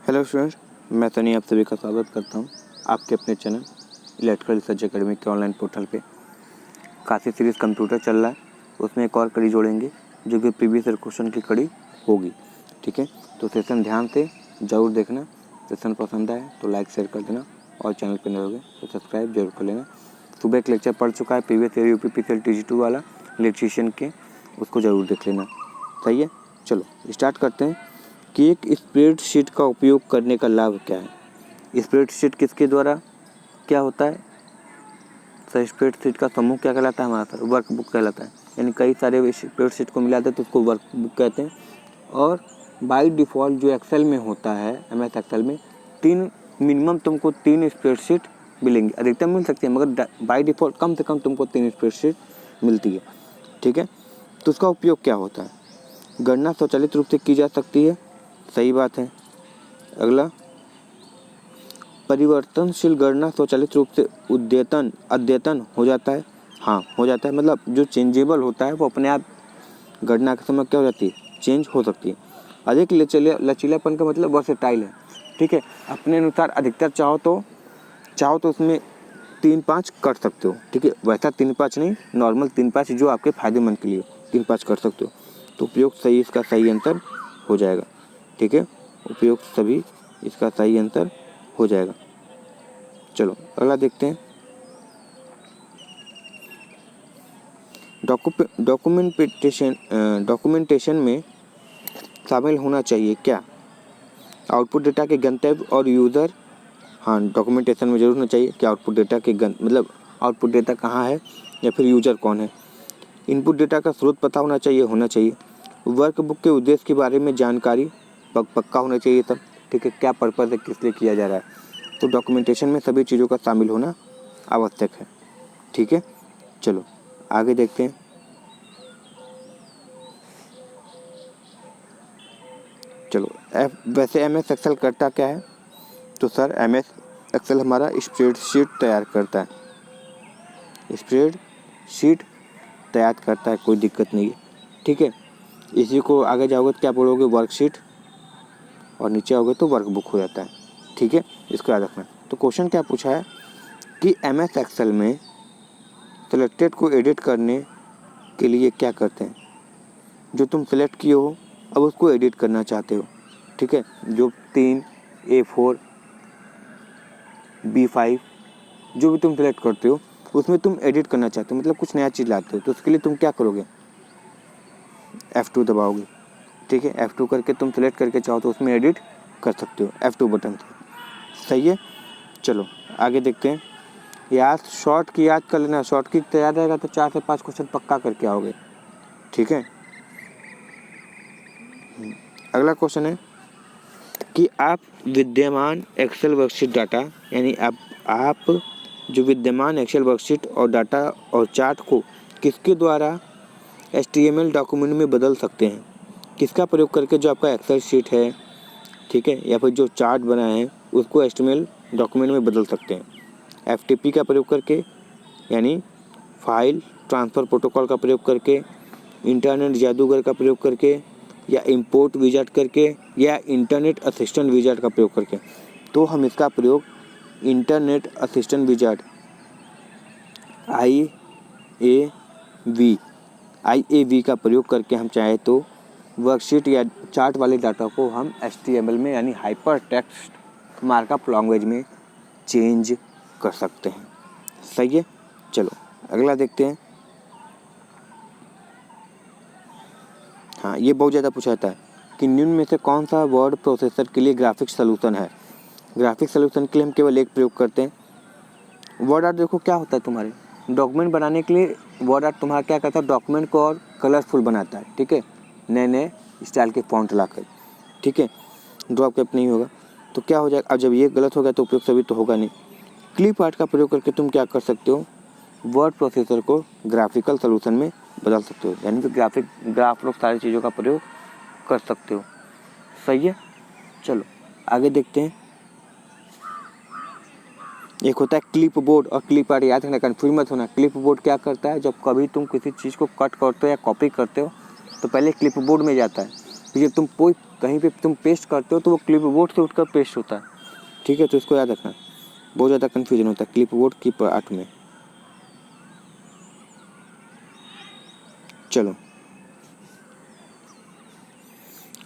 Hello students, मैं तनी आप सभी का स्वागत करता हूं आपके अपने चैनल इलेक्ट्रिकल रिसर्च एकेडमी के ऑनलाइन पोर्टल पे। काफ़ी सीरीज़ कंप्यूटर चल रहा है, उसमें एक और कड़ी जोड़ेंगे जो कि प्रीवियस ईयर क्वेश्चन की कड़ी होगी। ठीक है, तो सेशन ध्यान से ज़रूर देखना। सेशन पसंद आए तो लाइक शेयर कर देना और चैनल पर नए होगे तो सब्सक्राइब जरूर कर लेना। सुबह एक लेक्चर पढ़ चुका है प्रीवियस ईयर UPPCL TG2 वाला इलेक्ट्रीशियन के, उसको ज़रूर देख लेना। सही है, चलो स्टार्ट करते हैं कि एक स्प्रेडशीट का उपयोग करने का लाभ क्या है। स्प्रेडशीट किसके द्वारा क्या होता है? सर, स्प्रेडशीट का समूह क्या कहलाता है? हमारा सर वर्कबुक कहलाता है। यानी कई सारे स्प्रेडशीट को मिलाते हैं तो उसको वर्कबुक कहते हैं। और बाय डिफ़ॉल्ट जो एक्सेल में होता है, MS एक्सेल में मिनिमम तुमको 3 स्प्रेडशीट मिलेंगी। अधिकतम मिल सकती है मगर बाय डिफ़ॉल्ट कम से कम तुमको 3 स्प्रेडशीट मिलती है। ठीक है, तो उसका उपयोग क्या होता है? गणना स्वचालित रूप से की जा सकती है, सही बात है। अगला, परिवर्तनशील गणना स्वचालित रूप से अद्यतन हो जाता है। हाँ, हो जाता है, मतलब जो चेंजेबल होता है वो अपने आप गणना के समय क्या हो जाती है, चेंज हो सकती है। अधिक लचीलापन का मतलब वर्सेटाइल है। ठीक है, अपने अनुसार अधिकतर चाहो तो उसमें 3-5 कर सकते हो। ठीक है, वैसा 3-5 नहीं, नॉर्मल 3-5 जो आपके फायदेमंद के लिए 3-5 कर सकते हो। तो उपयोग सही, इसका सही आंसर हो जाएगा। ठीक है, उपयोग सभी, इसका सही आंसर हो जाएगा। चलो अगला देखते हैं। डॉक्यूमेंटेशन में शामिल होना चाहिए क्या? आउटपुट डेटा के गंतव्य और यूज़र। हाँ, डॉक्यूमेंटेशन में जरूर होना चाहिए कि आउटपुट डेटा के मतलब आउटपुट डेटा कहाँ है या फिर यूज़र कौन है। इनपुट डेटा का स्रोत पता होना चाहिए। वर्कबुक के उद्देश्य के बारे में जानकारी पक्का होना चाहिए तब। ठीक है, क्या पर्पज़ है, किस लिए किया जा रहा है। तो डॉक्यूमेंटेशन में सभी चीज़ों का शामिल होना आवश्यक है। ठीक है, चलो आगे देखते हैं। चलो वैसे MS एक्सेल करता क्या है? तो सर MS एक्सेल हमारा स्प्रेडशीट तैयार करता है। स्प्रेडशीट तैयार करता है, कोई दिक्कत नहीं है। ठीक है, इसी को आगे जाओगे तो क्या बोलोगे, वर्कशीट, और नीचे आओगे तो वर्कबुक हो जाता है। ठीक है, इसको याद रखना। तो क्वेश्चन क्या पूछा है कि MS एक्सेल में सिलेक्टेड को एडिट करने के लिए क्या करते हैं? जो तुम सेलेक्ट किए हो अब उसको एडिट करना चाहते हो। ठीक है, जो 3 A4 B5 जो भी तुम सेलेक्ट करते हो उसमें तुम एडिट करना चाहते हो, मतलब कुछ नया चीज़ लाते हो, तो उसके लिए तुम क्या करोगे, F2 दबाओगे। ठीक है, F2 करके तुम सेलेक्ट करके चाहो तो उसमें एडिट कर सकते हो F2 बटन से। सही है, चलो आगे देखते हैं। शॉर्ट की याद कर लेना, शॉर्ट की तैयार रहेगा तो 4 से 5 क्वेश्चन पक्का करके आओगे। ठीक है, अगला क्वेश्चन है कि आप विद्यमान एक्सेल वर्कशीट डाटा, यानी आप जो विद्यमान एक्सेल वर्कशीट और डाटा और चार्ट को किसके द्वारा HTML डॉक्यूमेंट में बदल सकते हैं? किसका प्रयोग करके जो आपका एक्सेल शीट है, ठीक है, या फिर जो चार्ट बना है उसको HTML डॉक्यूमेंट में बदल सकते हैं? FTP का प्रयोग करके, यानी फाइल ट्रांसफ़र प्रोटोकॉल का प्रयोग करके, इंटरनेट जादूगर का प्रयोग करके, या इंपोर्ट विजार्ड करके, या इंटरनेट असिस्टेंट विजार्ड का प्रयोग करके। तो हम इसका प्रयोग इंटरनेट असिस्टेंट विजार्ड IAV का प्रयोग करके हम चाहे तो वर्कशीट या चार्ट वाले डाटा को हम HTML में, यानी हाइपर टेक्स्ट मार्कअप लैंग्वेज में चेंज कर सकते हैं। सही है, चलो अगला देखते हैं। हाँ, ये बहुत ज़्यादा पूछा जाता है कि निम्न में से कौन सा वर्ड प्रोसेसर के लिए ग्राफिक्स सॉल्यूशन है? ग्राफिक्स सॉल्यूशन के लिए हम केवल एक प्रयोग करते हैं। वर्ड आर्ट देखो क्या होता है, तुम्हारे डॉक्यूमेंट बनाने के लिए वर्ड आर्ट तुम्हारा क्या करता है, डॉक्यूमेंट को और कलरफुल बनाता है। ठीक है, नए नए स्टाइल के फॉन्ट लाकर। ठीक है, ड्रॉ कैप नहीं होगा तो क्या हो जाएगा, अब जब ये गलत हो गया तो उपयोग सभी तो होगा नहीं। क्लिप आर्ट का प्रयोग करके तुम क्या कर सकते हो, वर्ड प्रोसेसर को ग्राफिकल सॉल्यूशन में बदल सकते हो, यानी कि ग्राफ लोग सारी चीज़ों का प्रयोग कर सकते हो। सही है, चलो आगे देखते हैं। एक होता है क्लिप बोर्ड और क्लिप आर्ट, याद रखना, कन्फ्यूज मत होना। क्लिप बोर्ड क्या करता है, जब कभी तुम किसी चीज़ को कट करते हो या कॉपी करते हो तो पहले क्लिप बोर्ड में जाता है, फिर जब तुम कोई कहीं पे तुम पेस्ट करते हो तो वो क्लिपबोर्ड से उठकर पेस्ट होता है, ठीक है। तो इसको याद रखना, बहुत ज़्यादा कन्फ्यूजन होता है क्लिपबोर्ड की पार्ट में। चलो,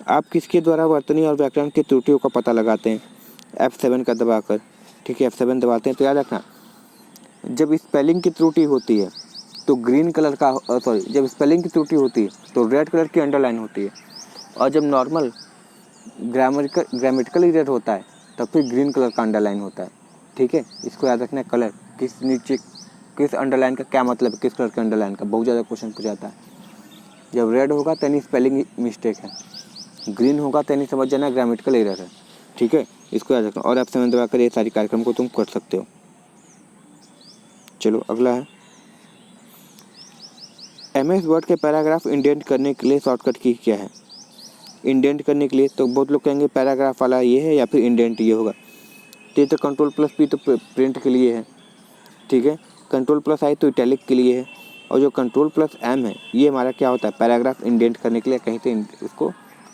आप किसके द्वारा वर्तनी और व्याकरण की त्रुटियों का पता लगाते हैं? F7 का दबाकर, ठीक है। F7 दबाते हैं तो याद रखना, जब स्पेलिंग की त्रुटि होती है तो ग्रीन कलर का जब स्पेलिंग की त्रुटि होती है तो रेड कलर की अंडरलाइन होती है, और जब नॉर्मल ग्रामेटिकल एरर होता है तब फिर ग्रीन कलर का अंडरलाइन होता है, ठीक है। इसको याद रखना, कलर किस नीचे किस अंडरलाइन का क्या मतलब है, किस कलर के अंडरलाइन का, बहुत ज़्यादा क्वेश्चन पूछा जाता है। जब रेड होगा तो यानी स्पेलिंग मिस्टेक है, ग्रीन होगा तो यानी समझ जाना ग्रामेटिकल एरर है, ठीक है। इसको याद रखना, और F7 दबाकर ये सारी कार्यक्रम को तुम कर सकते हो। चलो अगला है, MS वर्ड के पैराग्राफ इंडेंट करने के लिए शॉर्टकट की क्या है? इंडेंट करने के लिए तो बहुत लोग कहेंगे पैराग्राफ वाला ये है या फिर इंडेंट ये होगा, तो Ctrl+P तो प्रिंट के लिए है, ठीक है। Ctrl+I तो इटैलिक के लिए है, और जो Ctrl+M है ये हमारा क्या होता है, पैराग्राफ इंडेंट करने के लिए, कहीं से उसको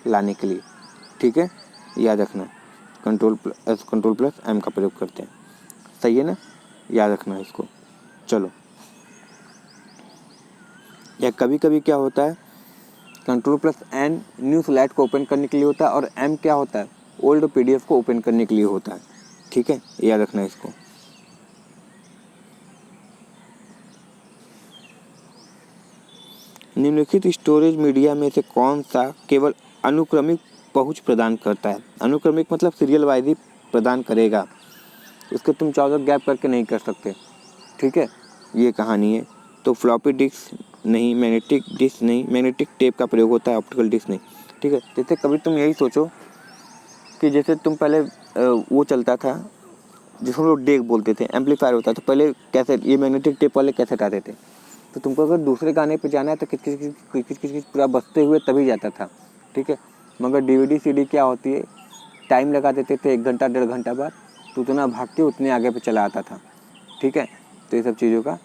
लाने के लिए, ठीक है। याद रखना, Ctrl+M का प्रयोग करते हैं, सही है ना, याद रखना इसको। चलो, या कभी कभी क्या होता है, Ctrl+N न्यू स्लाइड को ओपन करने के लिए होता है, और M क्या होता है, ओल्ड PDF को ओपन करने के लिए होता है, ठीक है। याद रखना इसको। निम्नलिखित स्टोरेज मीडिया में से कौन सा केवल अनुक्रमिक पहुंच प्रदान करता है? अनुक्रमिक मतलब सीरियल वाइज ही प्रदान करेगा, उसको तुम चाहो तो गैप करके नहीं कर सकते, ठीक है। ये कहानी है। तो फ्लॉपी डिस्क नहीं, मैग्नेटिक डिस्क नहीं, मैग्नेटिक टेप का प्रयोग होता है, ऑप्टिकल डिस्क नहीं, ठीक है। जैसे कभी तुम यही सोचो कि जैसे तुम पहले वो चलता था जिसको हम लोग डेक बोलते थे, एम्पलीफायर होता था, तो पहले कैसेट, ये मैग्नेटिक टेप वाले कैसेट आते थे, तो तुमको अगर दूसरे गाने पे जाना है तो किच पूरा बजते हुए तभी जाता था, ठीक है। मगर DVD CD क्या होती है, टाइम लगा देते थे 1 घंटा 1.5 घंटा बाद, तो उतना भाग के उतने आगे पे चला आता था, ठीक है। तो ये सब चीज़ों का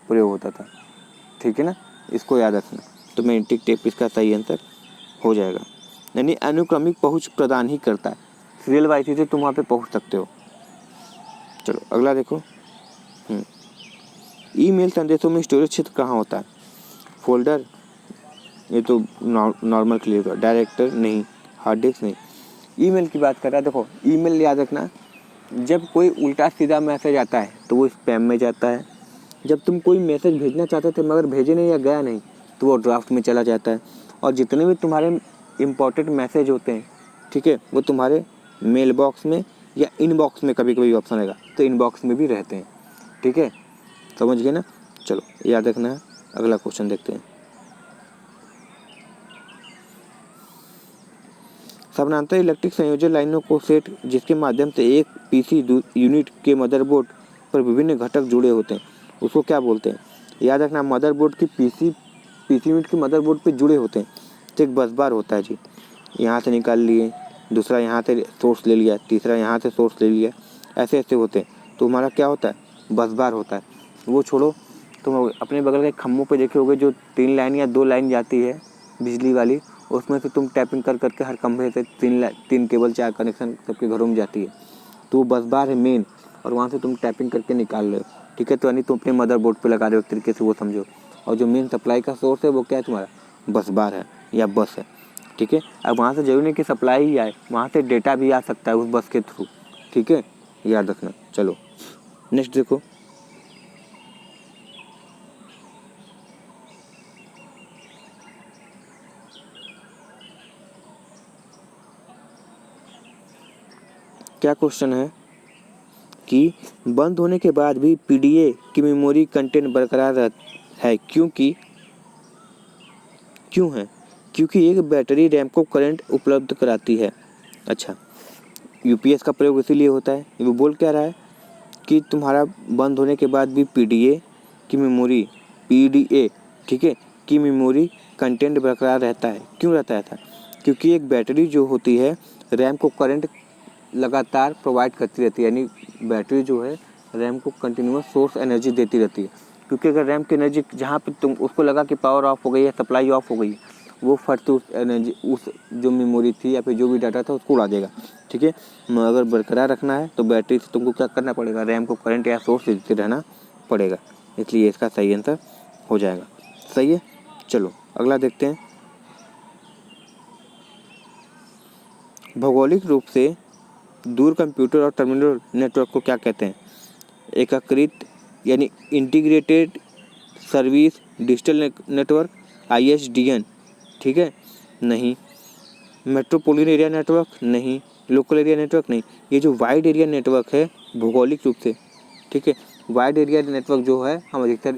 प्रयोग होता था, ठीक है ना, इसको याद रखना। तो मैग्नेटिक टेप इसका सही आंसर हो जाएगा, यानी अनुक्रमिक पहुँच प्रदान ही करता है, सीरियल वाइज से तुम वहाँ पे पहुँच सकते हो। चलो अगला देखो, ईमेल संदेशों में स्टोरेज क्षेत्र कहाँ होता है? फोल्डर, ये तो नॉर्मल क्लियर कर, डायरेक्टर नहीं, हार्ड डिस्क नहीं। ईमेल की बात कर रहा है, देखो ईमेल याद रखना, जब कोई उल्टा सीधा मैसेज आता है तो वो स्पैम में जाता है, जब तुम कोई मैसेज भेजना चाहते थे मगर भेजे नहीं या गया नहीं तो वो ड्राफ्ट में चला जाता है, और जितने भी तुम्हारे इम्पोर्टेंट मैसेज होते हैं, ठीक है, वो तुम्हारे मेल बॉक्स में या इनबॉक्स में कभी कभी ऑप्शन आएगा तो इनबॉक्स में भी रहते हैं, ठीक है, समझ गए ना। चलो याद रखना है, अगला क्वेश्चन देखते हैं। समानांतर इलेक्ट्रिक संयोजन लाइनों को सेट जिसके माध्यम से एक PC यूनिट के मदरबोर्ड पर विभिन्न घटक जुड़े होते हैं उसको क्या बोलते हैं? याद रखना, मदरबोर्ड की PC यूनिट के मदरबोर्ड पे जुड़े होते हैं तो एक बस बार होता है जी, यहाँ से निकाल लिए, दूसरा यहाँ से सोर्स ले लिया, तीसरा यहाँ से सोर्स ले लिया, ऐसे ऐसे होते हैं, तो हमारा क्या होता है, बस बार होता है। वो छोड़ो, तुम अपने बगल के खम्भों पे देखे होगे जो 3 लाइन या 2 लाइन जाती है बिजली वाली, उसमें से तुम टैपिंग कर करके हर खंभे से 3 केबल 4 कनेक्शन सबके घरों में जाती है, तो वो बस बार है मेन, और वहाँ से तुम टैपिंग करके निकाल रहे हो, ठीक है। तो यानी तुम अपने मदरबोर्ड पे लगा रहे हो एक तरीके से, वो समझो। और जो मेन सप्लाई का सोर्स है वो क्या है, तुम्हारा बस बार है या बस है, ठीक है। अब वहाँ से जरूरी नहीं कि सप्लाई ही आए, वहाँ से डेटा भी आ सकता है उस बस के थ्रू, ठीक है, याद रखना। चलो नेक्स्ट देखो, क्या क्वेश्चन है कि बंद होने के बाद भी PDA की मेमोरी कंटेंट बरकरार है क्यों है? क्योंकि एक बैटरी रैम को करंट उपलब्ध कराती है। अच्छा, UPS का प्रयोग इसीलिए होता है, वो बोल क्या रहा है कि तुम्हारा बंद होने के बाद भी PDA की मेमोरी, PDA, ठीक है, की मेमोरी कंटेंट बरकरार रहता है। क्यों रहता है? क्योंकि एक बैटरी जो होती है रैम को करंट लगातार प्रोवाइड करती रहती है, यानी बैटरी जो है रैम को कंटिन्यूस सोर्स एनर्जी देती रहती है, क्योंकि अगर रैम की एनर्जी जहाँ पे तुम उसको लगा कि पावर ऑफ हो गई है, सप्लाई ऑफ हो गई है, वो फट से उस एनर्जी, उस जो मेमोरी थी या फिर जो भी डाटा था उसको उड़ा देगा। ठीक है, अगर बरकरार रखना है तो बैटरी से तुमको क्या करना पड़ेगा, रैम को करंट या सोर्स देते रहना पड़ेगा, इसलिए इसका सही आंसर हो जाएगा। सही है, चलो अगला देखते हैं। भौगोलिक रूप से दूर कंप्यूटर और टर्मिनल नेटवर्क को क्या कहते हैं? एकीकृत यानी integrated service digital network, ISDN। ठीक है, नहीं। मेट्रोपोलिटन एरिया नेटवर्क, नहीं। लोकल एरिया नेटवर्क, नहीं। ये जो वाइड एरिया नेटवर्क है भौगोलिक रूप से, ठीक है, वाइड एरिया नेटवर्क जो है हम अधिकतर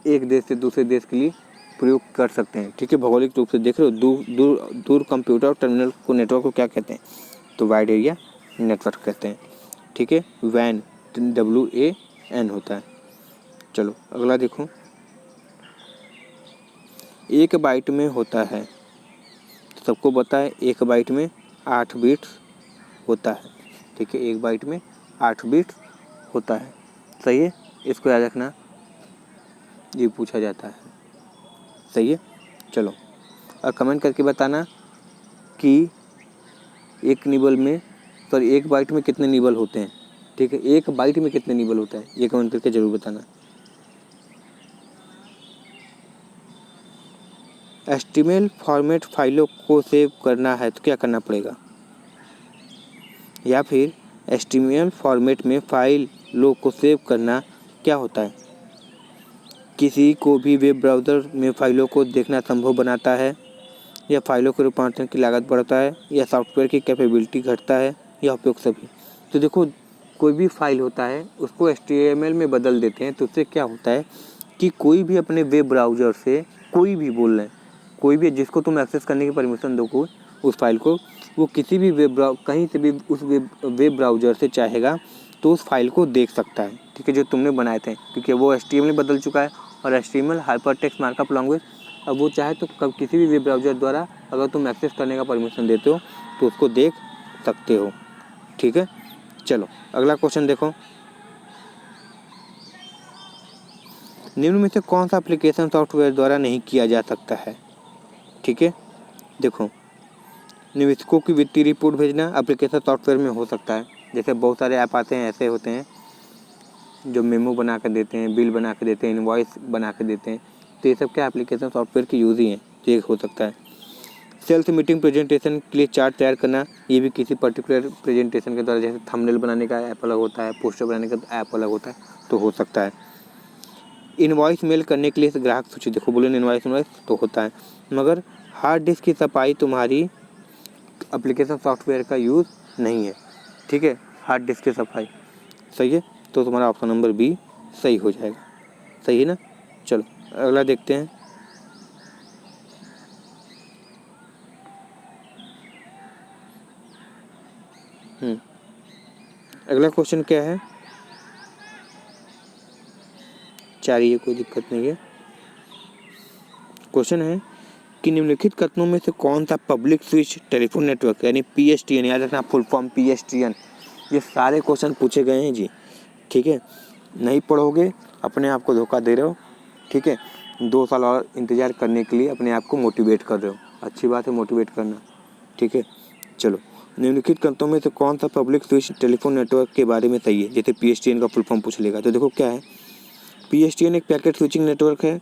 एक देश से दूसरे देश के लिए प्रयोग कर सकते हैं। ठीक है, भौगोलिक रूप से देख रहे हो, दूर कंप्यूटर और टर्मिनल को नेटवर्क को क्या कहते हैं? तो वाइड एरिया नेटवर्क कहते हैं। ठीक है, WAN, WAN होता है। चलो अगला देखो, 1 बाइट में होता है, सबको पता है 1 बाइट में 8 बिट्स होता है। ठीक है, 1 बाइट में 8 बिट्स होता है। सही है, इसको याद रखना, ये पूछा जाता है। सही है, चलो और कमेंट करके बताना कि एक बाइट में कितने निबल होते हैं। ठीक है, 1 बाइट में कितने निबल होता है, ये कमेंट करके जरूर बताना। HTML फॉर्मेट फाइलों को सेव करना है तो क्या करना पड़ेगा? या फिर HTML फॉर्मेट में फाइलों को सेव करना क्या होता है? किसी को भी वेब ब्राउज़र में फाइलों को देखना संभव बनाता है, या फाइलों के रूपांतरण की लागत बढ़ता है, या सॉफ्टवेयर की कैपेबिलिटी घटता है, या उपयोग सभी। तो देखो, कोई भी फाइल होता है उसको HTML में बदल देते हैं तो उससे क्या होता है कि कोई भी अपने वेब ब्राउज़र से कोई भी बोल रहे हैं, कोई भी जिसको तुम एक्सेस करने की परमिशन दो उस फाइल को, वो किसी भी कहीं से भी उस वेब ब्राउज़र से चाहेगा तो उस फाइल को देख सकता है। ठीक है, जो तुमने बनाए थे, क्योंकि वो HTML में बदल चुका है और HTML हाइपरटेक्स्ट मार्कअप लैंग्वेज, अब वो चाहे तो कब किसी भी वेब ब्राउज़र द्वारा अगर तुम एक्सेस करने का परमिशन देते हो तो उसको देख सकते हो। ठीक है, चलो अगला क्वेश्चन देखो, निम्न में से कौन सा एप्लीकेशन सॉफ्टवेयर द्वारा नहीं किया जा सकता है? ठीक है, देखो, निवेशकों की वित्तीय रिपोर्ट भेजना एप्लीकेशन सॉफ्टवेयर में हो सकता है। जैसे बहुत सारे ऐप आते हैं, ऐसे होते हैं जो मेमो बना कर देते हैं, बिल बना कर देते हैं, इनवॉइस बना कर देते हैं, तो ये सब क्या एप्लीकेशन सॉफ्टवेयर की यूज़ ही है, तो ये हो सकता है। सेल्स मीटिंग प्रेजेंटेशन के लिए चार्ट तैयार करना, ये भी किसी पर्टिकुलर प्रेजेंटेशन के द्वारा, जैसे थंबनेल बनाने का ऐप अलग होता है, पोस्टर बनाने का ऐप अलग होता है, तो हो सकता है। इनवॉइस मेल करने के लिए ग्राहक सूची, देखो बोले इनवॉइस तो होता है, मगर हार्ड डिस्क की सफाई तुम्हारी एप्लीकेशन सॉफ्टवेयर का यूज़ नहीं है। ठीक है, हार्ड डिस्क की सफाई। सही है, तो तुम्हारा ऑप्शन नंबर बी सही हो जाएगा। सही है ना, चलो अगला देखते हैं। अगला क्वेश्चन क्या है, 4 ही है, कोई दिक्कत नहीं है। क्वेश्चन है कि निम्नलिखित कथनों में से कौन सा पब्लिक स्विच टेलीफोन नेटवर्क यानी PSTN, याद रखना फुल फॉर्म PSTN, ये सारे क्वेश्चन पूछे गए हैं जी। ठीक है, नहीं पढ़ोगे अपने आप को धोखा दे रहे हो। ठीक है, 2 साल और इंतज़ार करने के लिए अपने आप को मोटिवेट कर रहे हो, अच्छी बात है मोटिवेट करना। ठीक है, चलो, निम्नलिखित कथनों में से कौन सा पब्लिक स्विच टेलीफोन नेटवर्क के बारे में सही है? जैसे PSTN का फुल फॉर्म पूछ लेगा तो देखो क्या है, PSTN एक पैकेट स्विचिंग नेटवर्क है,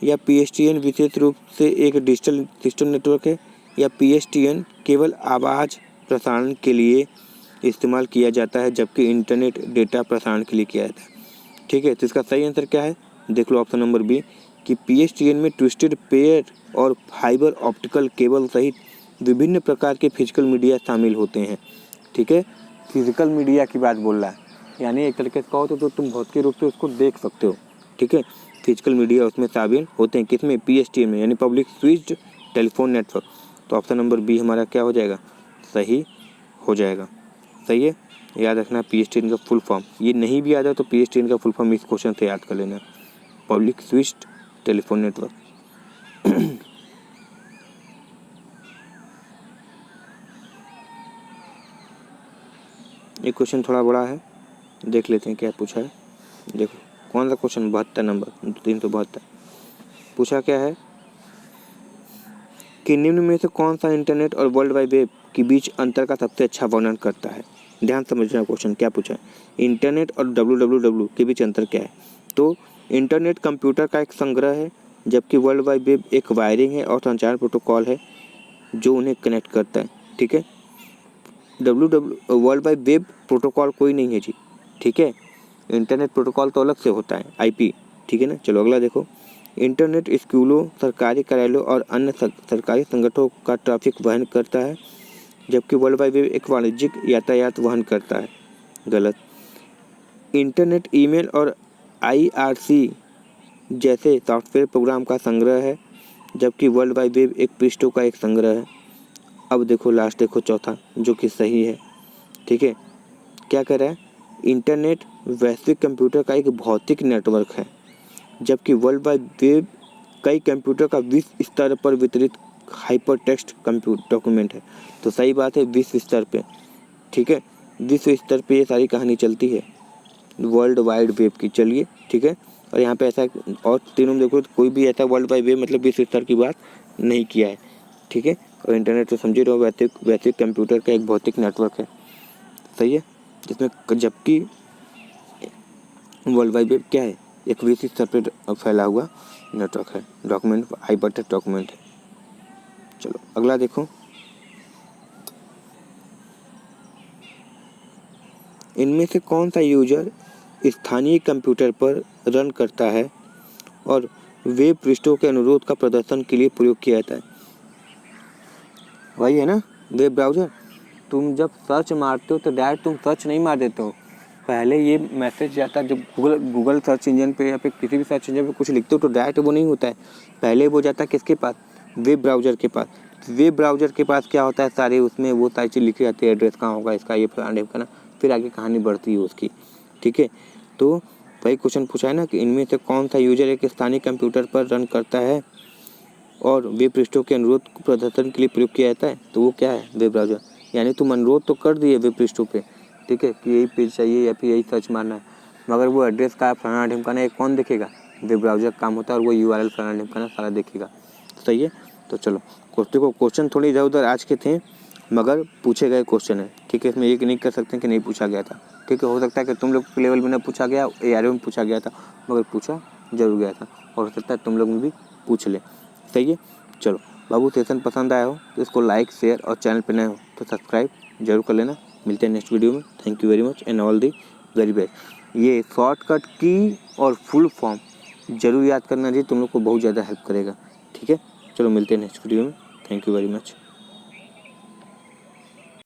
या PSTN विशेष रूप से एक डिजिटल सिस्टम नेटवर्क है, या PSTN केवल आवाज़ प्रसारण के लिए इस्तेमाल किया जाता है जबकि इंटरनेट डेटा प्रसारण के लिए किया जाता है। ठीक है, तो इसका सही आंसर क्या है, देख लो ऑप्शन नंबर बी, कि PSTN में ट्विस्टेड पेयर और फाइबर ऑप्टिकल केबल सहित विभिन्न प्रकार के फिजिकल मीडिया शामिल होते हैं। ठीक है, फिजिकल मीडिया की बात बोल रहा है, यानी एक तरीके से कहो तो तुम भौतिक रूप से उसको देख सकते हो। ठीक है, फिजिकल मीडिया उसमें शामिल होते हैं, किसमें? PSTN में, यानी पब्लिक स्विच्ड टेलीफोन नेटवर्क। तो ऑप्शन नंबर बी हमारा क्या हो जाएगा, सही हो जाएगा। सही है, याद रखना PSTN का फुल फॉर्म, ये नहीं भी आ जाए तो PSTN का फुल फॉर्म इस क्वेश्चन से याद कर लेना, पब्लिक स्विच्ड टेलीफोन नेटवर्क। ये क्वेश्चन थोड़ा बड़ा है, देख लेते हैं क्या पूछा है। देखो कौन सा क्वेश्चन, 72 नंबर 372। पूछा क्या है कि निम्न में से कौन सा इंटरनेट और वर्ल्ड वाइड वेब के बीच अंतर का सबसे अच्छा वर्णन करता है। ध्यान समझना क्वेश्चन क्या पूछा है, इंटरनेट और www के बीच अंतर क्या है। तो इंटरनेट कंप्यूटर का एक संग्रह है, जबकि वर्ल्ड वाइड वेब एक वायरिंग है और संचार प्रोटोकॉल है जो उन्हें कनेक्ट करता है। ठीक है, वर्ल्ड वाइड वेब प्रोटोकॉल कोई नहीं है जी। ठीक है, इंटरनेट प्रोटोकॉल तो अलग से होता है, आईपी। ठीक है ना, चलो अगला देखो। इंटरनेट स्कूलों, सरकारी कार्यालयों और अन्य सरकारी संगठनों का ट्रैफिक वहन करता है, जबकि वर्ल्ड वाइड वेब एक वाणिज्यिक यातायात वहन करता है। गलत। इंटरनेट ईमेल और आईआरसी जैसे सॉफ्टवेयर प्रोग्राम का संग्रह है, जबकि वर्ल्ड वाइड वेब एक पृष्ठों का एक संग्रह है। अब देखो लास्ट, देखो चौथा जो कि सही है। ठीक है, क्या कह रहा है, इंटरनेट वैश्विक कंप्यूटर का एक भौतिक नेटवर्क है, जबकि वर्ल्ड वाइड वेब कई कंप्यूटर का विश्व स्तर पर वितरित हाइपर टेक्स्ट डॉक्यूमेंट है। तो सही बात है, विश्व स्तर पे। ठीक है, विश्व स्तर पे ये सारी कहानी चलती है वर्ल्ड वाइड वेब की। चलिए ठीक है, और यहाँ पे ऐसा और तीनों में देखो तो कोई भी ऐसा वर्ल्ड वाइड वेब मतलब विश्व स्तर की बात नहीं किया है। ठीक है, और इंटरनेट तो समझे रहो वैश्विक कंप्यूटर का एक भौतिक नेटवर्क है। सही है, जिसमें जबकि वर्ल्ड वाइड वेब क्या है, एक विश्व स्तर पर फैला हुआ नेटवर्क है, डॉक्यूमेंट हाइपर टेक्स्ट डॉक्यूमेंट है। चलो अगला देखो, इनमें से कौन सा यूजर स्थानीय कंप्यूटर पर रन करता है और वेब पृष्ठों के अनुरोध का प्रदर्शन के लिए प्रयोग किया जाता है। वही है ना, वेब ब्राउज़र। तुम जब सर्च मारते हो तो डायरेक्ट तुम सर्च नहीं मार देते हो, पहले ये मैसेज जाता है। जब गूगल सर्च इंजन पे या फिर किसी भी सर्च इंजन पे कुछ लिखते हो तो डायरेक्ट वो नहीं होता है, पहले वो जाता है किसके पास, वेब ब्राउज़र के पास। वेब ब्राउज़र के पास क्या होता है, सारे उसमें वो सारी चीज़ लिखी जाती है, एड्रेस कहाँ होगा इसका, ये फलाने का ना, फिर आगे कहानी बढ़ती है उसकी। ठीक है, तो वही क्वेश्चन पूछा है ना कि इनमें से कौन सा यूजर एक स्थानीय कंप्यूटर पर रन करता है और वेब पृष्ठों के अनुरोध प्रदर्शन के लिए प्रयोग किया जाता है। तो वो क्या है, वेब ब्राउज़र। यानी तुम अनुरोध तो कर दिए वेब पृष्ठों पे, ठीक है, कि यही पेज चाहिए या फिर यही सर्च मारना है, मगर वो एड्रेस का फलाना ढिमकाना ये कौन देखेगा, वेब ब्राउज़र काम होता है, और वो यूआरएल फलाना ढिमकाना सारा देखेगा। सही है, तो चलो क्वेश्चन थोड़ी इधर उधर आज के थे, मगर पूछे गए क्वेश्चन है। ठीक है, इसमें ये नहीं कर सकते कि नहीं पूछा गया था। ठीक है, हो सकता है कि तुम लोग के लेवल में ना पूछा गया, ARO में पूछा गया था, मगर पूछा जरूर गया था, और हो सकता है तुम लोग में भी पूछ ले। सही है, चलो बाबू सेशन पसंद आया हो तो इसको लाइक शेयर और चैनल पर नए हो तो सब्सक्राइब जरूर कर लेना। मिलते हैं नेक्स्ट वीडियो में। Thank you very much and all the very best. ये शॉर्टकट की और फुल फॉर्म जरूर याद करना जी, तुम लोग को बहुत ज़्यादा हेल्प करेगा। ठीक है, चलो मिलते हैं नेक्स्ट वीडियो में। Thank you very much.